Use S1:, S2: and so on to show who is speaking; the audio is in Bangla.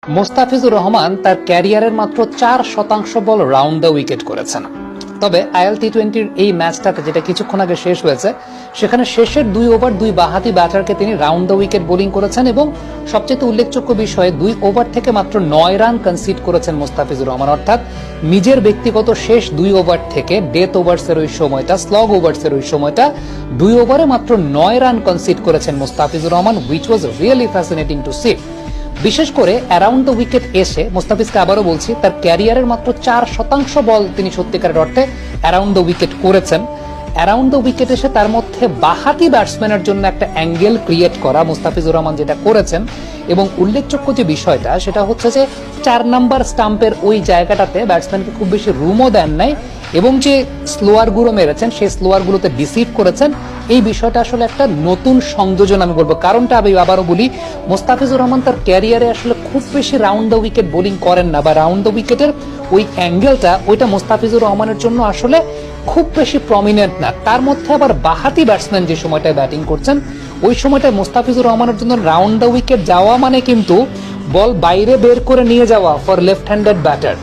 S1: মোস্তাফিজুর রহমান তার ক্যারিয়ারের মাত্র 4% বল রাউন্ড দ্য উইকেট করেছেন। তবে আইএল টি-20-র এই ম্যাচটাতে যেটা কিছুক্ষণ আগে শেষ হয়েছে, সেখানে শেষের 2 ওভার 2 বাঁহাতি ব্যাটারকে তিনি রাউন্ড দ্য উইকেট বোলিং করেছেন এবং সবচেয়ে উল্লেখযোগ্য বিষয়ে 2 ওভার থেকে মাত্র 9 রান কনসিড করেছেন মোস্তাফিজুর রহমান। অর্থাৎ নিজের ব্যক্তিগত শেষ 2 ওভার থেকে ডেথ ওভার্সের ওই সময়টা, স্লগ ওভার্সের ওই সময়টা 2 ওভারে মাত্র 9 রান কনসিড করেছেন Mostafizur Rahman, which was really fascinating to see. বিশেষ করে অ্যারাউন্ড দ্য উইকেট এসে মোস্তাফিজকে আবারও বলছি, তার ক্যারিয়ারের মাত্র 4% বল তিনি সত্যিকারের অর্থে অ্যারাউন্ড দ্য উইকেট করেছেন। অ্যারাউন্ড দ্য উইকেট এসে তার মধ্যে বাঁহাতি ব্যাটসম্যানের জন্য একটা অ্যাঙ্গেল ক্রিয়েট করা মুস্তাফিজুর রহমান যেটা করেছেন, এবং উল্লেখযোগ্য যে বিষয়টা সেটা হচ্ছে যে 4 নাম্বার স্টাম্পের ওই জায়গাটাতে ব্যাটসম্যানকে খুব বেশি রুমও দেন নাই এবং যে স্লোয়ারগুলো মেরেছেন সেই স্লোয়ারগুলোতে ডিসিভ করেছেন। এই বিষয়টা আসলে একটা নতুন সংযোজন আমি বলবো। কারণটা আমি আবারও বলি, মোস্তাফিজুর রহমান তার ক্যারিয়ারে আসলে খুব বেশি রাউন্ড দ্য উইকেট বোলিং করেন না, বা রাউন্ড দ্য উইকেটের ওই অ্যাঙ্গেলটা ওইটা মোস্তাফিজুর রহমানের জন্য আসলে খুব বেশি প্রমিনেন্ট না। তার মধ্যে আবার বাঁহাতি ব্যাটসম্যান যে সময়টায় ব্যাটিং করছেন ওই সময়টায় মোস্তাফিজুর রহমানের জন্য রাউন্ড দ্য উইকেট যাওয়া মানে কিন্তু বল বাইরে বের করে নিয়ে যাওয়া ফর লেফট হ্যান্ডেড ব্যাটার।